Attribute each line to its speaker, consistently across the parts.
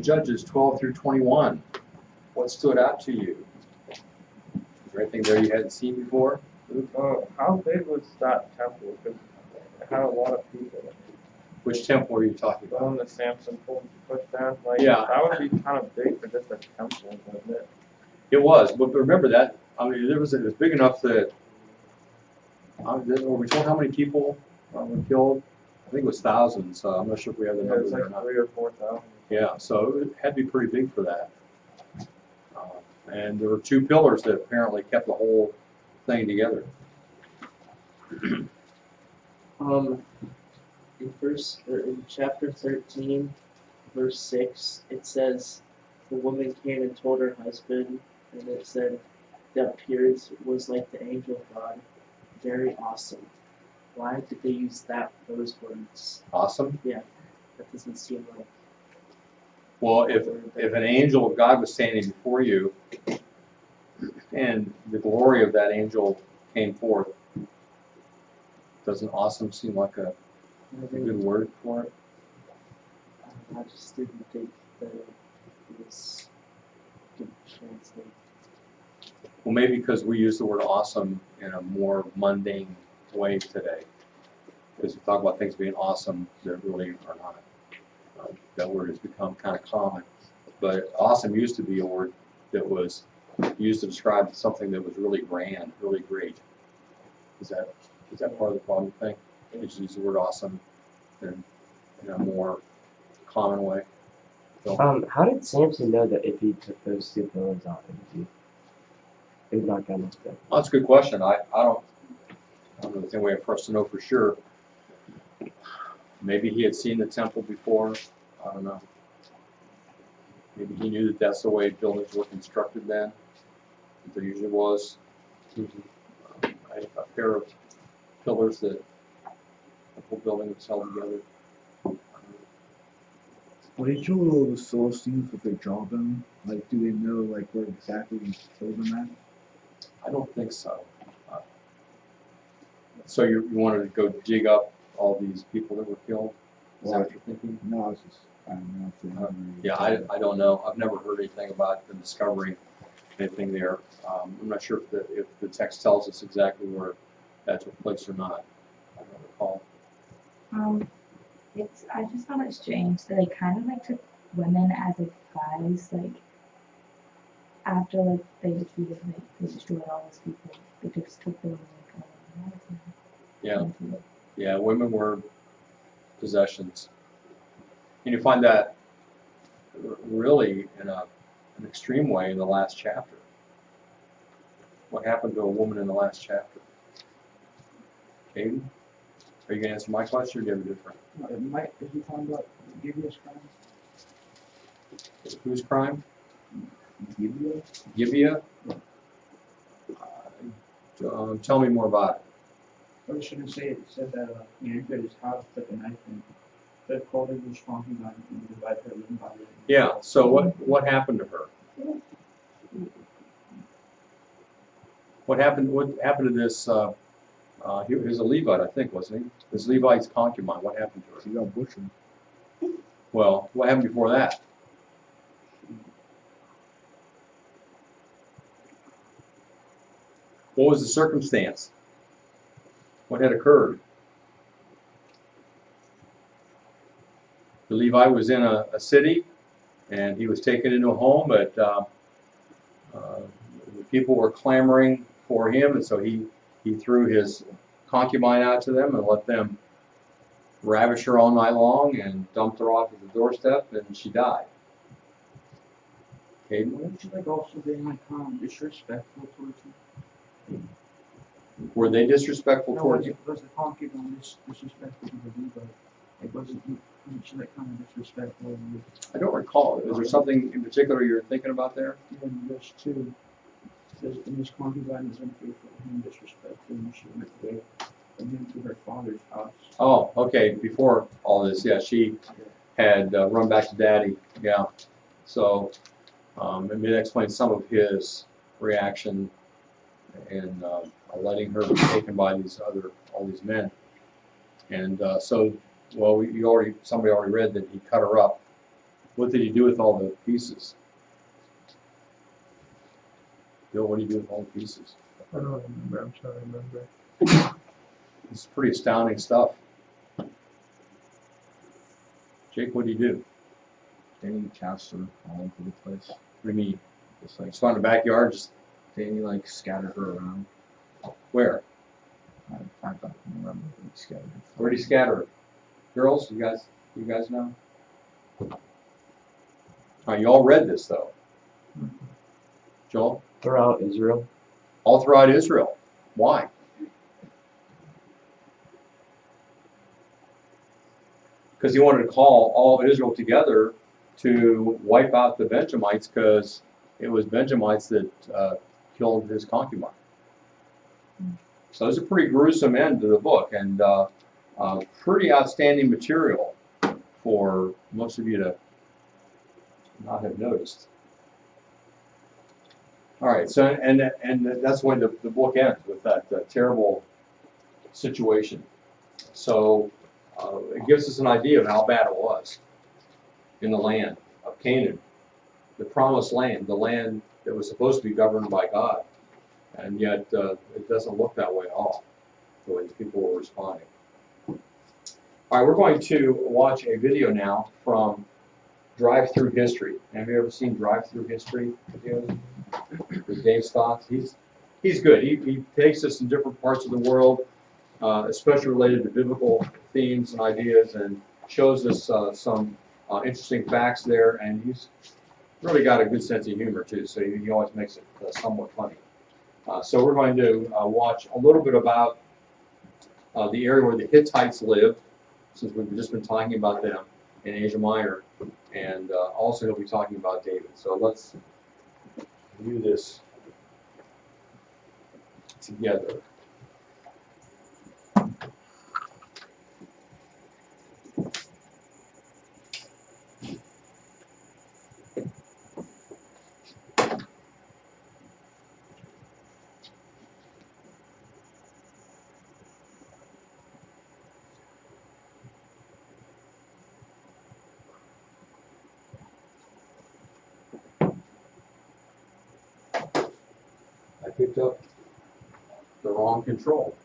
Speaker 1: Judges 12 through 21. What stood out to you? Is there anything there you hadn't seen before?
Speaker 2: How big was that temple? Because it had a lot of people in it.
Speaker 1: Which temple are you talking
Speaker 2: The
Speaker 1: about?
Speaker 2: one that Samson pushed down? Like,
Speaker 1: Yeah.
Speaker 2: that would be kind of big for just a temple, wouldn't it?
Speaker 1: It was, but remember that, I mean, it was big enough that, were we told how many people were killed? I think it was thousands, I'm not sure if we have the
Speaker 2: It
Speaker 1: numbers
Speaker 2: was
Speaker 1: there or
Speaker 2: like
Speaker 1: not.
Speaker 2: 3,000 or 4,000.
Speaker 1: Yeah, so it had to be pretty big for that. And there were 2 pillars that apparently kept the whole thing together.
Speaker 3: In chapter 13, verse 6, it says, the woman came and told her husband, and it said, the appearance was like the angel of God, very awesome. Why did they use those words?
Speaker 1: Awesome.
Speaker 3: Yeah, that doesn't seem like.
Speaker 1: Well, if an angel of God was standing before you, and the glory of that angel came forth, doesn't awesome seem like a good word for it?
Speaker 3: I just didn't think that it was good to translate.
Speaker 1: Well, maybe because we use the word awesome in a more mundane way today. Because we talk about things being awesome that really are not. That word has become kind of common. But awesome used to be a word that was used to describe something that was really grand, really great. Is that part of the problem, you think? You just use the word awesome in a more common way. So,
Speaker 4: How did Samson know that if he took those 2 pillars out, it would not come up there?
Speaker 1: well, that's a good question. I don't know if there's any way for us to know for sure. Maybe he had seen the temple before. I don't know. Maybe he knew that that's the way buildings were constructed then. That there usually was a pair of pillars that the whole building was held together.
Speaker 5: Well, they show all the Philistines with their jawbone. Like, do they know like where exactly he killed them at?
Speaker 1: I don't think so. So you wanted to go dig up all these people that were killed? Is that what you're thinking?
Speaker 5: No, it's just I don't know if they know.
Speaker 1: Yeah, I don't know. I've never heard anything about them discovering anything there. I'm not sure if the text tells us exactly where that took place or not. I don't recall.
Speaker 6: I just found it strange that they kind of like took women as like guys, like after like they defeated, like they destroyed all those people. They just took them like
Speaker 1: Yeah, yeah, women were possessions. And you find that really in an extreme way in the last chapter. What happened to a woman in the last chapter? Caden? Are you going to answer my question or do you have a different?
Speaker 7: Is he talking about Gibeah's crime?
Speaker 1: Whose crime?
Speaker 5: Gibeah?
Speaker 1: Gibeah? Tell me more about it.
Speaker 7: I was going to say it said that he entered his house, took a knife, and took hold of his concubine and divided her limb by limb.
Speaker 1: Yeah, so what happened to her? What happened to this, he was a Levite, I think, wasn't he? This Levite's concubine, what happened to her?
Speaker 5: She got butchered.
Speaker 1: Well, what happened before that? What was the circumstance? What had occurred? The Levite was in a city, and he was taken into a home, but the people were clamoring for him, and so he threw his concubine out to them and let them ravish her all night long and dumped her off at the doorstep, and she died. Caden?
Speaker 7: Wouldn't you like also be like disrespectful towards him?
Speaker 1: Were they disrespectful
Speaker 7: No,
Speaker 1: towards you?
Speaker 7: was the concubine disrespectful to the Levite? Like wasn't she like kind of disrespectful?
Speaker 1: I don't recall. Is there something in particular you're thinking about there?
Speaker 7: Even verse 2 says, and his concubine was unfaithful to him, disrespectful, and she went away from him to her father's house.
Speaker 1: Oh, okay. Before all this, yeah, she had run back to daddy. Yeah. So maybe that explains some of his reaction in letting her be taken by all these men. And so, well, somebody already read that he cut her up What did he do with all the pieces? Bill, what did he do with all the pieces?
Speaker 2: I don't remember, I'm trying to remember.
Speaker 1: It's pretty astounding stuff. Jake, what did he do?
Speaker 5: Didn't he cast her all over the place?
Speaker 1: What do you mean?
Speaker 5: Just like,
Speaker 1: Just found in the backyard, just
Speaker 5: didn't he like scatter her around?
Speaker 1: where?
Speaker 5: I don't remember who he scattered her.
Speaker 1: Where'd he scatter it? Girls, you guys know? All right, you all read this though. Joel?
Speaker 4: Throughout Israel.
Speaker 1: All throughout Israel. Why? Because he wanted to call all Israel together to wipe out the Benjamites, because it was Benjamites that killed his concubine. So it's a pretty gruesome end to the book, and pretty outstanding material for most of you to not have noticed. All right, so and that's when the book ends, with that terrible situation. So it gives us an idea of how bad it was in the land of Canaan, the promised land, the land that was supposed to be governed by God, and yet it doesn't look that way at all, the way people were responding. All right, we're going to watch a video now from Drive-Through History. Have you ever seen Drive-Through History videos with Dave Stotts? He's good. He takes us in different parts of the world, especially related to biblical themes and ideas, and shows us some interesting facts there. And he's really got a good sense of humor too, so he always makes it somewhat funny. So we're going to watch a little bit about the area where the Hittites lived, since we've just been talking about them in Asia Minor, and also he'll be talking about David. So let's view this together. I picked up the wrong control.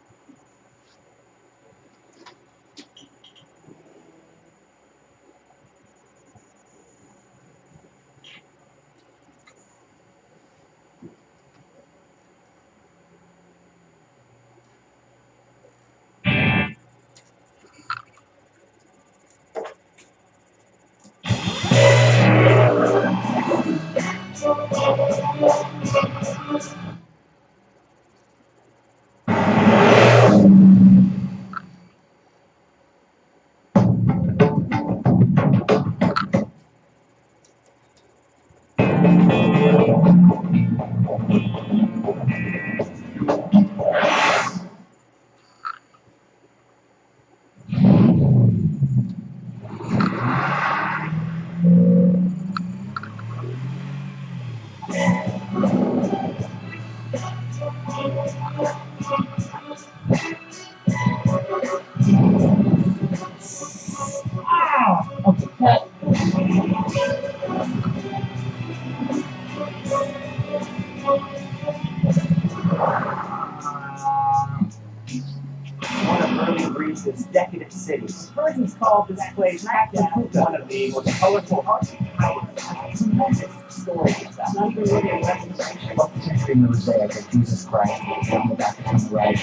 Speaker 8: One of early Greece's decadent cities. Persians called this place one of the most colorful archetypes. Tremendous stories about not even really a representation of the century mosaic of Jesus Christ, the baptism right.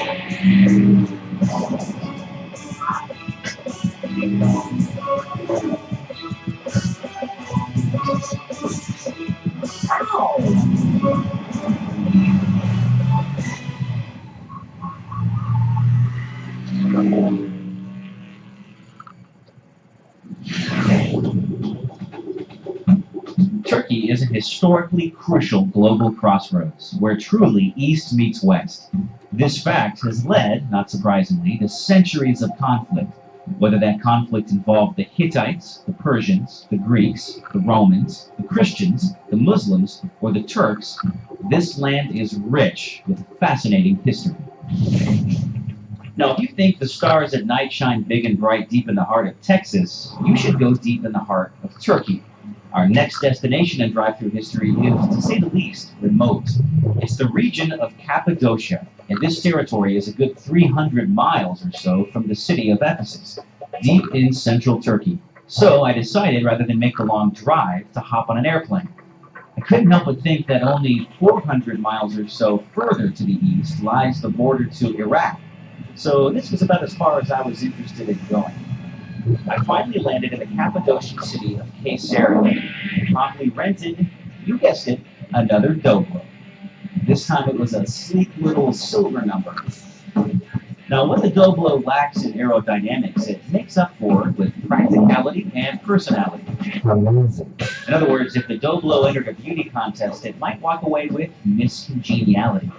Speaker 9: Turkey is a historically crucial global crossroads where truly East meets West. This fact has led, not surprisingly, to centuries of conflict. Whether that conflict involved the Hittites, the Persians, the Greeks, the Romans, the Christians, the Muslims, or the Turks, this land is rich with a fascinating history. Now, if you think the stars at night shine big and bright deep in the heart of Texas, you should go deep in the heart of Turkey. Our next destination in drive-through history is, to say the least, remote. It's the region of Cappadocia, and this territory is a good 300 miles or so from the city of Ephesus, deep in central Turkey. So I decided, rather than make the long drive, to hop on an airplane. I couldn't help but think that only 400 miles or so further to the east lies the border to Iraq. So this was about as far as I was interested in going. I finally landed in the Cappadocian city of Caesarea and promptly rented, you guessed it, another Dobro. This time it was a sleek little silver number. Now, what the Dobro lacks in aerodynamics, it makes up for with practicality and personality. In other words, if the Dobro entered a beauty contest, it might walk away with miscongeniality.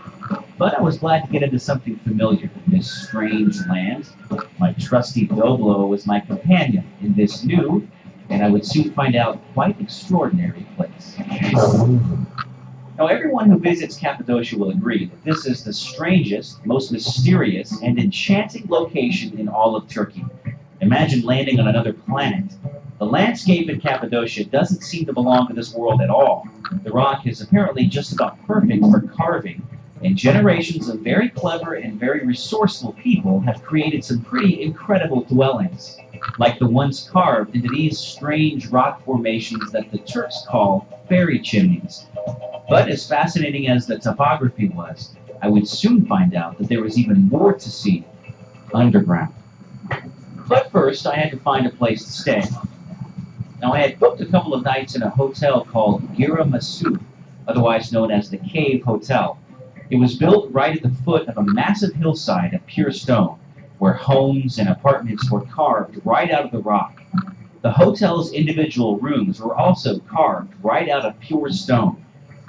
Speaker 9: But I was glad to get into something familiar in this strange land. My trusty Dobro was my companion in this new, and I would soon find out, quite extraordinary place. Now, everyone who visits Cappadocia will agree that this is the strangest, most mysterious, and enchanting location in all of Turkey. Imagine landing on another planet. The landscape in Cappadocia doesn't seem to belong to this world at all. The rock is apparently just about perfect for carving, and generations of very clever and very resourceful people have created some pretty incredible dwellings, like the ones carved into these strange rock formations that the Turks call fairy chimneys. But as fascinating as the topography was, I would soon find out that there was even more to see underground. But first, I had to find a place to stay. Now, I had booked a couple of nights in a hotel called Gira Masu, otherwise known as the Cave Hotel. It was built right at the foot of a massive hillside of pure stone, where homes and apartments were carved right out of the rock. The hotel's individual rooms were also carved right out of pure stone,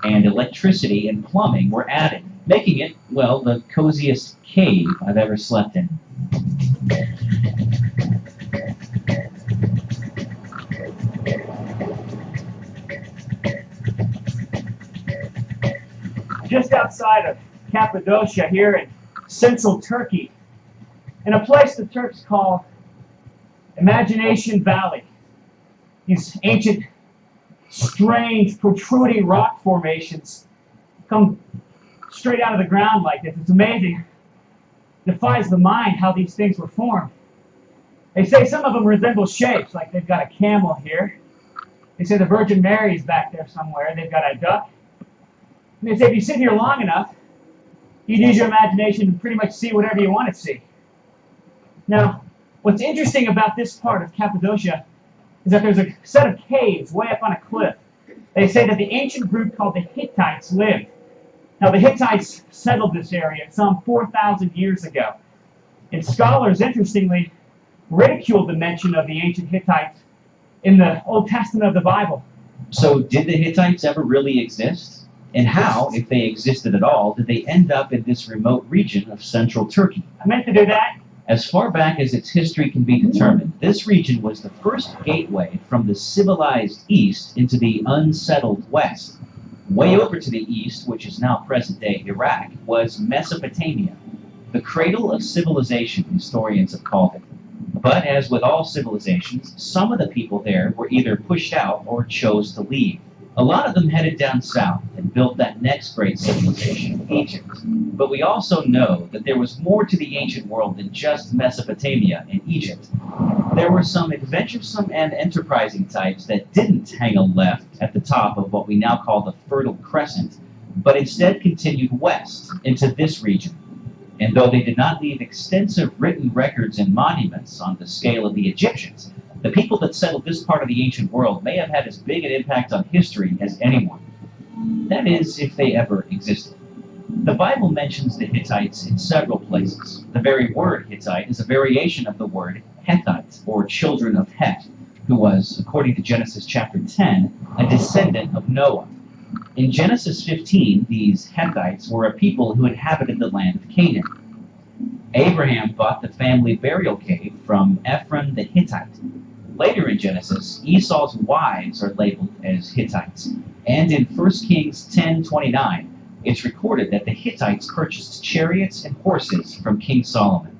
Speaker 9: and electricity and plumbing were added, making it, well, the coziest cave I've ever slept in.
Speaker 8: Just outside of Cappadocia here in central Turkey, in a place the Turks call Imagination Valley. These ancient, strange, protruding rock formations come straight out of the ground like this. It's amazing. Defies the mind how these things were formed. They say some of them resemble shapes, like they've got a camel here. They say the Virgin Mary is back there somewhere. They've got a duck. And they say if you sit here long enough, you can use your imagination to pretty much see whatever you want to see. Now, what's interesting about this part of Cappadocia is that there's a set of caves way up on a cliff. They say that the ancient group called the Hittites lived. Now, the Hittites settled this area some 4,000 years ago. And scholars, interestingly, ridiculed the mention of the ancient Hittites in the Old Testament of the Bible.
Speaker 9: So did the Hittites ever really exist? And how, if they existed at all, did they end up in this remote region of central Turkey?
Speaker 8: I meant to do that.
Speaker 9: As far back as its history can be determined, this region was the first gateway from the civilized east into the unsettled west. Way over to the east, which is now present-day Iraq, was Mesopotamia, the cradle of civilization, historians have called it. But as with all civilizations, some of the people there were either pushed out or chose to leave. A lot of them headed down south and built that next great civilization, Egypt. But we also know that there was more to the ancient world than just Mesopotamia and Egypt. There were some adventuresome and enterprising types that didn't hang a left at the top of what we now call the Fertile Crescent, but instead continued west into this region. And though they did not leave extensive written records and monuments on the scale of the Egyptians, the people that settled this part of the ancient world may have had as big an impact on history as anyone. That is, if they ever existed. The Bible mentions the Hittites in several places. The very word Hittite is a variation of the word Hethite, or children of Heth, who was, according to Genesis chapter 10, a descendant of Noah. In Genesis 15, these Hethites were a people who inhabited the land of Canaan. Abraham bought the family burial cave from Ephron the Hittite. Later in Genesis, Esau's wives are labeled as Hittites, and in 1 Kings 10:29, it's recorded that the Hittites purchased chariots and horses from King Solomon.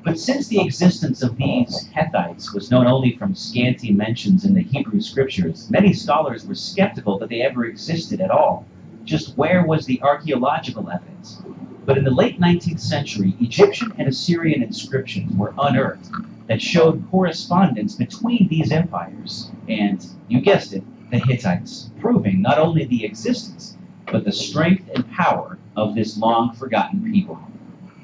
Speaker 9: But since the existence of these Hittites was known only from scanty mentions in the Hebrew scriptures, many scholars were skeptical that they ever existed at all. Just where was the archaeological evidence? But in the late 19th century, Egyptian and Assyrian inscriptions were unearthed that showed correspondence between these empires, and, you guessed it, the Hittites, proving not only the existence, but the strength and power of this long-forgotten people.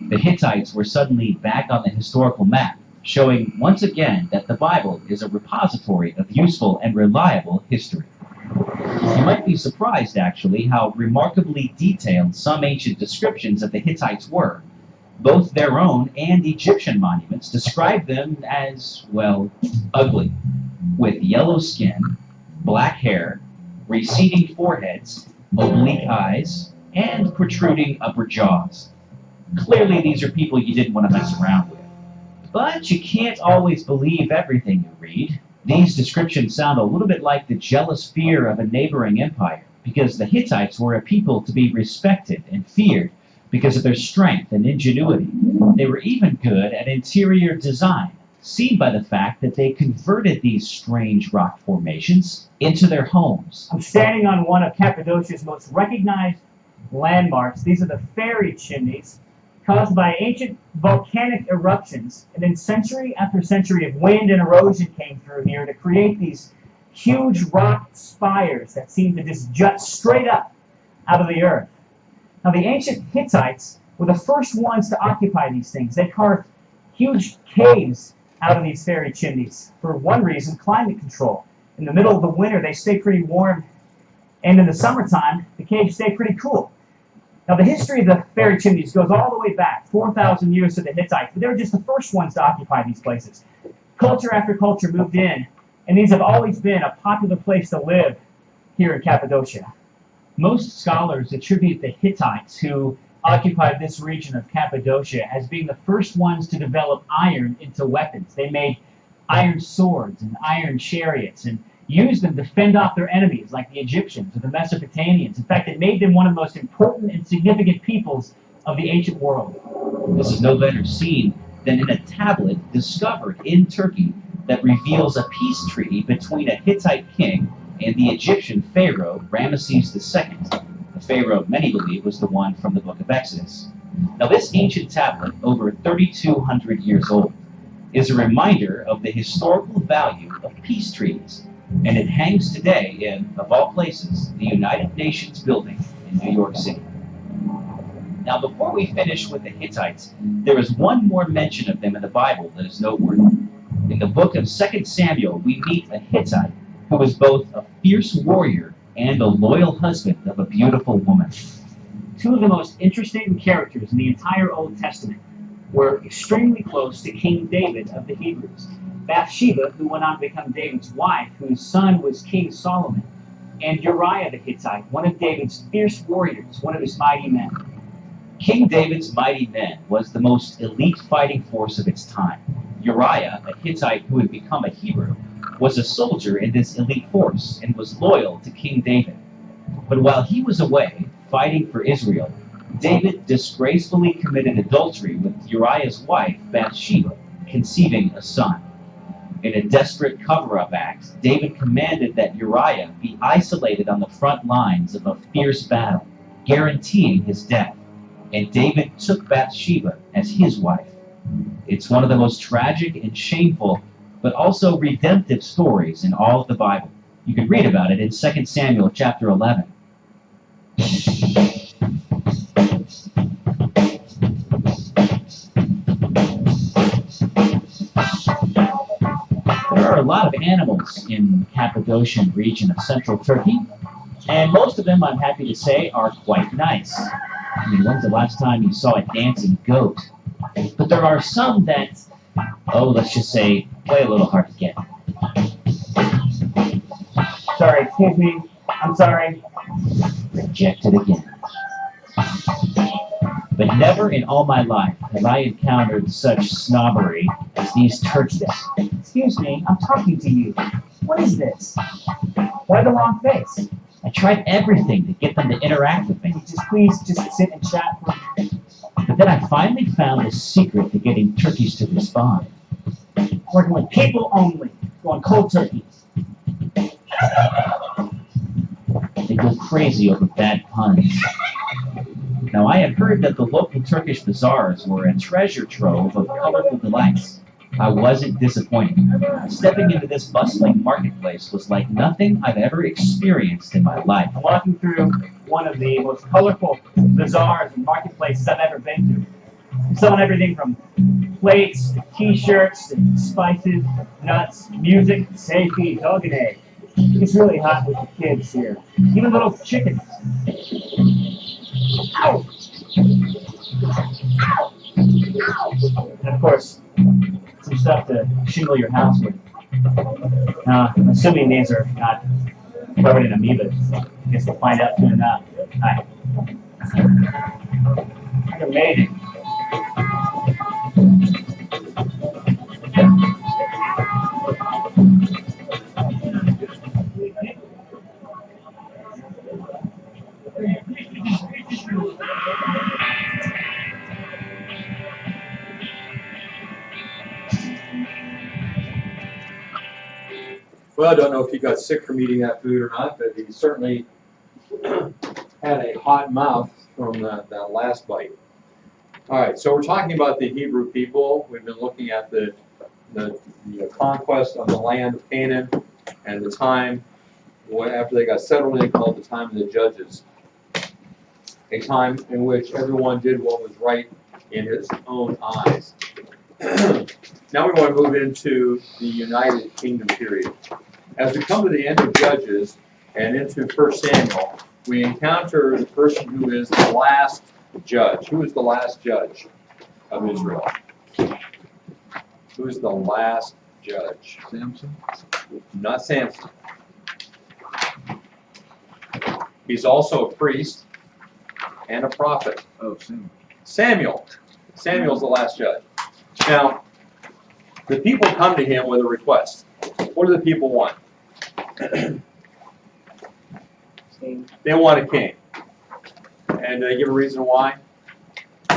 Speaker 9: The Hittites were suddenly back on the historical map, showing once again that the Bible is a repository of useful and reliable history. You might be surprised, actually, how remarkably detailed some ancient descriptions of the Hittites were. Both their own and Egyptian monuments describe them as, well, ugly, with yellow skin, black hair, receding foreheads, oblique eyes, and protruding upper jaws. Clearly, these are people you didn't want to mess around with. But you can't always believe everything you read. These descriptions sound a little bit like the jealous fear of a neighboring empire, because the Hittites were a people to be respected and feared because of their strength and ingenuity. They were even good at interior design, seen by the fact that they converted these strange rock formations into their homes.
Speaker 8: I'm standing on one of Cappadocia's most recognized landmarks. These are the fairy chimneys caused by ancient volcanic eruptions, and then century after century of wind and erosion came through here to create these huge rock spires that seem to just jut straight up out of the earth. Now, the ancient Hittites were the first ones to occupy these things. They carved huge caves out of these fairy chimneys. For one reason, climate control. In the middle of the winter, they stay pretty warm, and in the summertime, the caves stay pretty cool. Now, the history of the fairy chimneys goes all the way back, 4,000 years to the Hittites, but they were just the first ones to occupy these places. Culture after culture moved in, and these have always been a popular place to live here in Cappadocia.
Speaker 10: Most scholars attribute the Hittites, who occupied this region of Cappadocia, as being the first ones to develop iron into weapons. They made iron swords and iron chariots and used them to fend off their enemies, like the Egyptians or the Mesopotamians. In fact, it made them one of the most important and significant peoples of the ancient world.
Speaker 9: This is no better seen than in a tablet discovered in Turkey that reveals a peace treaty between a Hittite king and the Egyptian pharaoh Ramesses II. The pharaoh many believe was the one from the book of Exodus. Now, this ancient tablet, over 3,200 years old, is a reminder of the historical value of peace treaties, and it hangs today in, of all places, the United Nations building in New York City. Now, before we finish with the Hittites, there is one more mention of them in the Bible that is noteworthy. In the book of 2 Samuel, we meet a Hittite who was both a fierce warrior and a loyal husband of a beautiful woman.
Speaker 8: Two of the most interesting characters in the entire Old Testament were extremely close to King David of the Hebrews. Bathsheba, who went on to become David's wife, whose son was King Solomon, and Uriah the Hittite, one of David's fierce warriors, one of his mighty men.
Speaker 9: King David's mighty men was the most elite fighting force of its time. Uriah, a Hittite who had become a Hebrew, was a soldier in this elite force and was loyal to King David. But while he was away fighting for Israel, David disgracefully committed adultery with Uriah's wife, Bathsheba, conceiving a son. In a desperate cover-up act, David commanded that Uriah be isolated on the front lines of a fierce battle, guaranteeing his death, and David took Bathsheba as his wife. It's one of the most tragic and shameful, but also redemptive stories in all of the Bible. You can read about it in 2 Samuel chapter 11. There are a lot of animals in the Cappadocian region of central Turkey, and most of them, I'm happy to say, are quite nice. I mean, when's the last time you saw a dancing goat? But there are some that, let's just say, play a little hard to get.
Speaker 8: Sorry, excuse me. I'm sorry.
Speaker 9: Rejected again. But never in all my life have I encountered such snobbery as these turkeys.
Speaker 8: Excuse me, I'm talking to you. What is this? Why the long face?
Speaker 9: I tried everything to get them to interact with me.
Speaker 8: Please just sit and chat for a minute.
Speaker 9: But Then I finally found the secret to getting turkeys to respond.
Speaker 10: Working with people only. Going cold turkey.
Speaker 9: They go crazy over bad puns. Now, I had heard that the local Turkish bazaars were a treasure trove of colorful delights. I wasn't disappointed. Stepping into this bustling marketplace was like nothing I've ever experienced in my life.
Speaker 10: I'm walking through one of the most colorful bazaars and marketplaces I've ever been to. Selling everything from plates to t-shirts and spices, nuts, music, safety, dog and egg. It's really hot with the kids here. Even little chickens. Ow! And of course, some stuff to shingle your house with. I'm assuming these are not covered in amoebas. So I guess we'll find out soon enough. Hi. You're amazing.
Speaker 1: Well, I don't know if he got sick from eating that food or not, but he certainly had a hot mouth from that last bite. All right, so we're talking about the Hebrew people. We've been looking at the conquest of the land of Canaan and the time after they got settled in, called the time of the judges. A time in which everyone did what was right in his own eyes. Now we want to move into the United Kingdom period. As we come to the end of Judges and into 1 Samuel, we encounter the person who is the last judge. Who is the last judge of Israel? Who is the last judge?
Speaker 5: Samson?
Speaker 1: Not Samson. He's also a priest and a prophet.
Speaker 5: Oh, Samuel.
Speaker 1: Samuel. Samuel's the last judge. Now, the people come to him with a request. What do the people want? They want a king. And do they give a reason why?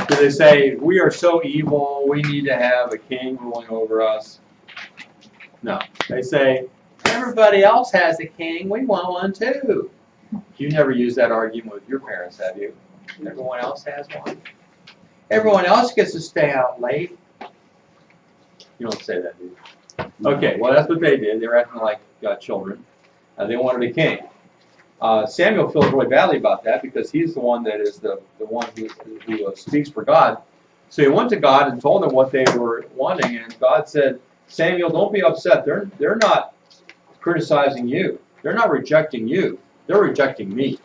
Speaker 1: Do they say, we are so evil, we need to have a king ruling over us? No. They say, everybody else has a king, we want one too. You never used that argument with your parents, have you? Everyone else has one. Everyone else gets to stay out late. You don't say that, do you? Okay, well, that's what they did. They were acting like children. They wanted a king. Samuel feels really badly about that because he's the one that is the one who speaks for God. So he went to God and told him what they were wanting, and God said, Samuel, don't be upset. They're not criticizing you. They're not rejecting you. They're rejecting me.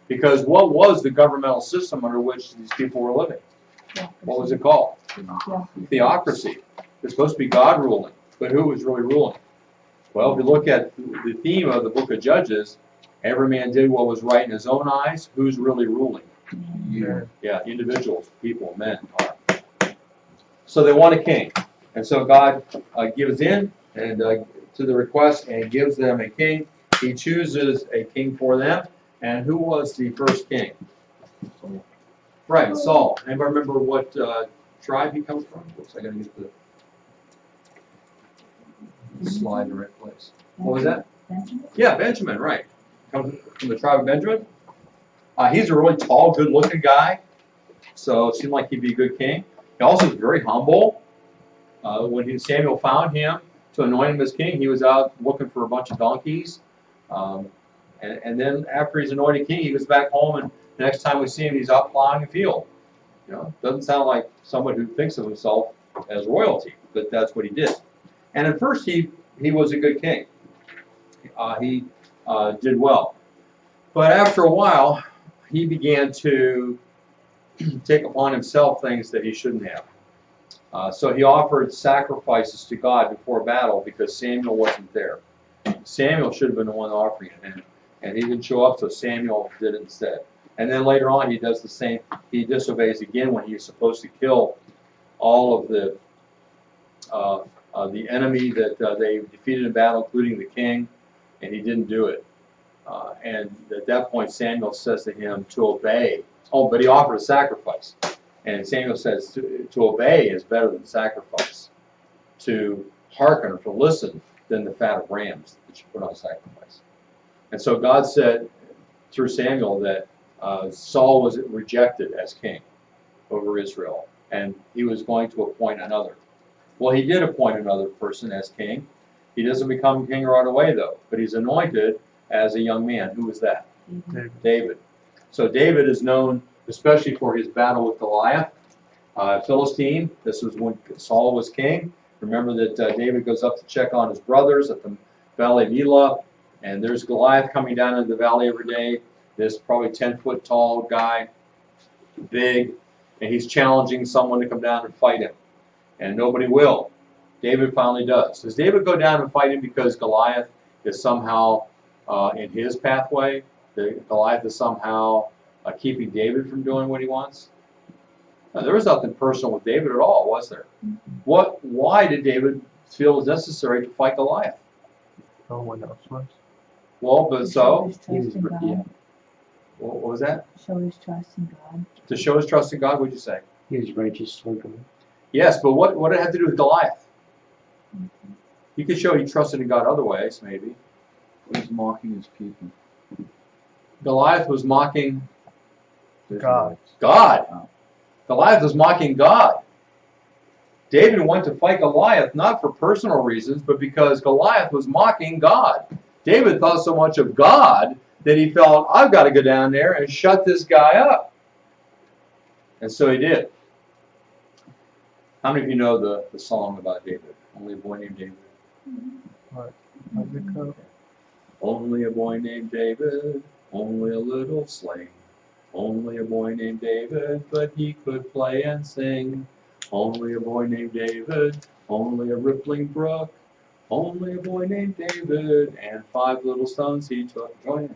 Speaker 1: Because what was the governmental system under which these people were living? What was it called? Theocracy. It's supposed to be God ruling. But who was really ruling? Well, if you look at the theme of the book of Judges, every man did what was right in his own eyes. Who's really ruling? Yeah, individuals, people, men are. So they want a king. And so God gives in and to the request and gives them a king. He chooses a king for them. And who was the first king? Saul. Right, Saul. Anybody remember what tribe he comes from? Looks like I gotta get the slide in the right place. What was that?
Speaker 6: Benjamin?
Speaker 1: Yeah, Benjamin, right. Comes from the tribe of Benjamin. He's a really tall, good-looking guy, so it seemed like he'd be a good king. He also is very humble. When Samuel found him to anoint him as king, he was out looking for a bunch of donkeys. And then after he's anointed king, he goes back home, and the next time we see him, he's out plowing a field. You know, doesn't sound like someone who thinks of himself as royalty, but that's what he did. And at first, he was a good king. He did well. But after a while, he began to take upon himself things that he shouldn't have. So he offered sacrifices to God before battle because Samuel wasn't there. Samuel should have been the one offering it, and he didn't show up, so Samuel did it instead. And then later on, he does the same. He disobeys again when he's supposed to kill all of the enemy that they defeated in battle, including the king, and he didn't do it. And at that point, Samuel says to him to obey. Oh, but he offered a sacrifice. And Samuel says to obey is better than sacrifice. To hearken or to listen than the fat of rams that you put on sacrifice. And so God said through Samuel that Saul was rejected as king over Israel, and he was going to appoint another. Well, he did appoint another person as king. He doesn't become king right away, though, but he's anointed as a young man. Who was that? David. So David is known especially for his battle with Goliath, Philistine. This was when Saul was king. Remember that David goes up to check on his brothers at the Valley of Elah, and there's Goliath coming down into the valley every day. This probably 10-foot tall guy, big, and he's challenging someone to come down and fight him. And nobody will. David finally does. Does David go down and fight him because Goliath is somehow in his pathway? Goliath is somehow keeping David from doing what he wants? Now, there was nothing personal with David at all, was there? Why did David feel it was necessary to fight Goliath?
Speaker 2: No one else was.
Speaker 6: To
Speaker 1: Well, but
Speaker 6: show
Speaker 1: so,
Speaker 6: his trust in God.
Speaker 1: what was that?
Speaker 6: Show his trust in God.
Speaker 1: To show his trust in God, what'd you say?
Speaker 4: He was righteous toward God.
Speaker 1: Yes, but what did it have to do with Goliath? He could show he trusted in God other ways, maybe.
Speaker 5: He's mocking his people.
Speaker 1: Goliath was mocking
Speaker 2: God.
Speaker 1: God. Goliath was mocking God. David went to fight Goliath not for personal reasons, but because Goliath was mocking God. David thought so much of God that he felt, I've got to go down there and shut this guy up. And so he did. How many of you know the song about David? Only a boy named David.
Speaker 2: What? How's it go?
Speaker 1: Only a boy named David, only a little sling. Only a boy named David, but he could play and sing. Only a boy named David, only a rippling brook. Only a boy named David, and 5 little stones he took. Join in.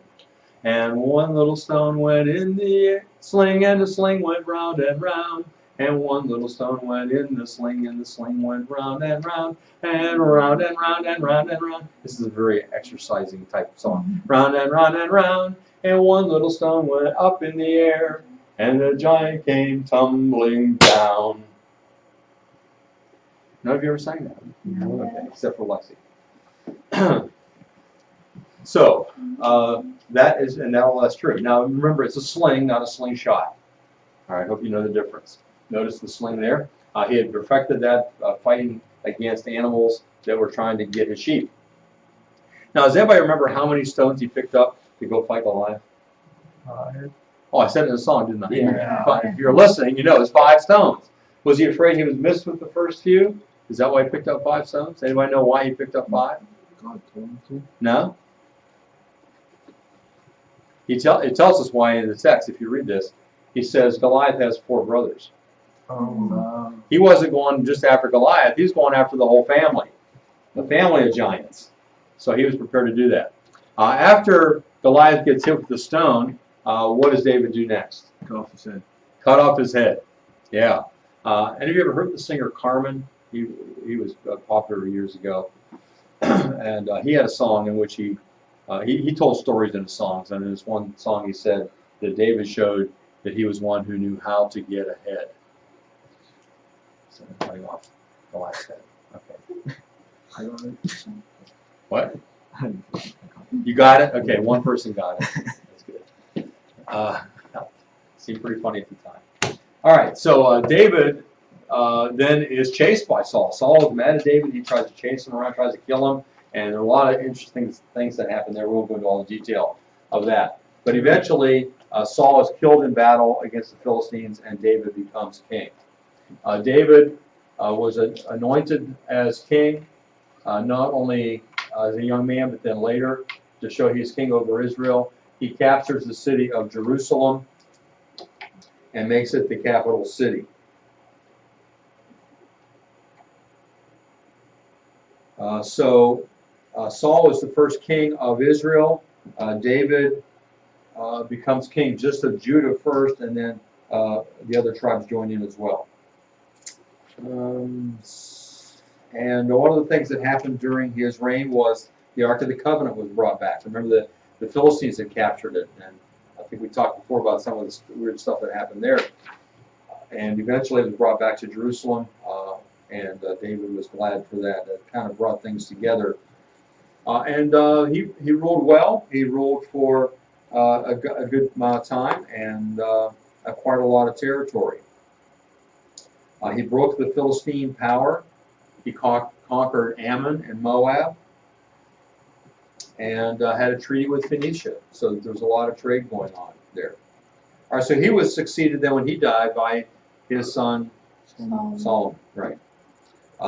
Speaker 1: And 1 little stone went in the sling, and the sling went round and round. And 1 little stone went in the sling, and the sling went round and round, and round and round and round and round. This is a very exercising type of song. Round and round and round, and 1 little stone went up in the air, and the giant came tumbling down. None of you ever sang that?
Speaker 6: No.
Speaker 1: Okay, except for Lexi. So, that's true. Now, remember, it's a sling, not a slingshot. All right, hope you know the difference. Notice the sling there. He had perfected that fighting against animals that were trying to get his sheep. Now, does anybody remember how many stones he picked up to go fight Goliath? Oh, I said it in the song, didn't I?
Speaker 4: Yeah.
Speaker 1: But if you're listening, you know it's 5 stones. Was he afraid he was missed with the first few? Is that why he picked up 5 stones? Anybody know why he picked up 5?
Speaker 5: God told him to.
Speaker 1: No? It tells us why in the text. If you read this, he says Goliath has 4 brothers. He wasn't going just after Goliath. He was going after the whole family, the family of giants. So he was prepared to do that. After Goliath gets hit with the stone, what does David do next?
Speaker 5: Cut off his head.
Speaker 1: Cut off his head. Yeah. Any of you ever heard the singer Carmen? He was popular years ago. And he had a song in which he told stories in his songs. And in this one song he said that David showed that he was one who knew how to get ahead. So cutting off Goliath's head. Okay.
Speaker 5: I got it.
Speaker 1: What? You got it? Okay, one person got it. That's good. Seemed pretty funny at the time. All right, so David then is chased by Saul. Saul is mad at David. He tries to chase him around, tries to kill him, and there are a lot of interesting things that happen there. We won't go into all the detail of that. But eventually, Saul is killed in battle against the Philistines, and David becomes king. David was anointed as king, not only as a young man, but then later to show he's king over Israel. He captures the city of Jerusalem and makes it the capital city. So Saul was the first king of Israel. David becomes king just of Judah first, and then the other tribes join in as well. And one of the things that happened during his reign was the Ark of the Covenant was brought back. Remember the Philistines had captured it, and I think we talked before about some of the weird stuff that happened there. and eventually it was brought back to Jerusalem, and David was glad for that. That kind of brought things together. He ruled well. He ruled for a good amount of time and acquired a lot of territory. He broke the Philistine power. He conquered Ammon and Moab, and had a treaty with Phoenicia. So there was a lot of trade going on there. All right, so he was succeeded then when he died by his son Solomon. Right.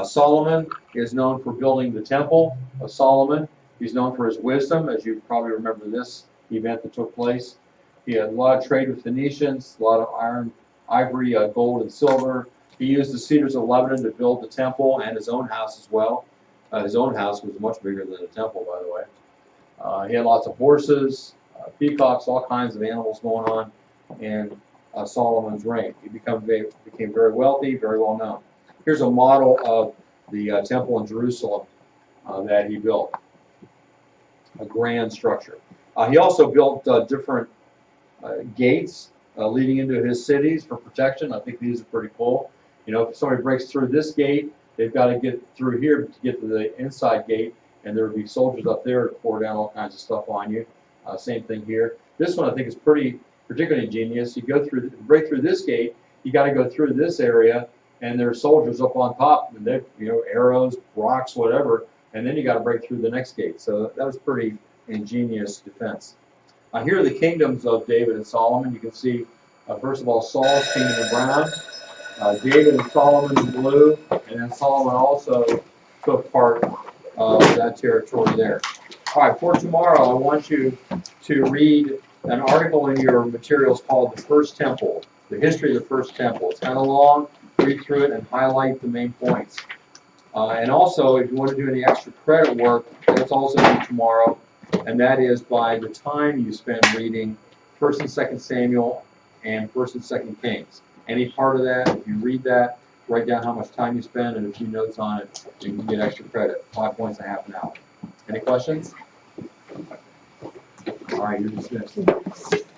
Speaker 1: Solomon is known for building the temple of Solomon. He's known for his wisdom, as you probably remember this event that took place. He had a lot of trade with Phoenicians, a lot of iron, ivory, gold, and silver. He used the cedars of Lebanon to build the temple and his own house as well. His own house was much bigger than the temple, by the way. He had lots of horses, peacocks, all kinds of animals going on in Solomon's reign. He became very wealthy, very well known. Here's a model of the temple in Jerusalem that he built. A grand structure. He also built different gates leading into his cities for protection. I think these are pretty cool. You know, if somebody breaks through this gate, they've got to get through here to get to the inside gate, and there would be soldiers up there to pour down all kinds of stuff on you. Same thing here. This one I think is particularly ingenious. You go through, break through this gate, you got to go through this area, and there are soldiers up on top, and they, you know, arrows, rocks, whatever, and then you got to break through the next gate. So that was pretty ingenious defense. Here are the kingdoms of David and Solomon. You can see, first of all, Saul's kingdom in brown, David and Solomon in blue, and then Solomon also took part of that territory there. All right, for tomorrow, I want you to read an article in your materials called The First Temple, the history of the First Temple. It's kind of long. Read through it and highlight the main points. And also, if you want to do any extra credit work, that's also due tomorrow, and that is by the time you spend reading 1st and 2nd Samuel and 1st and 2nd Kings. Any part of that, if you read that, write down how much time you spend and a few notes on it, you can get extra credit, 5 points a half an hour. Any questions? All right, you're dismissed.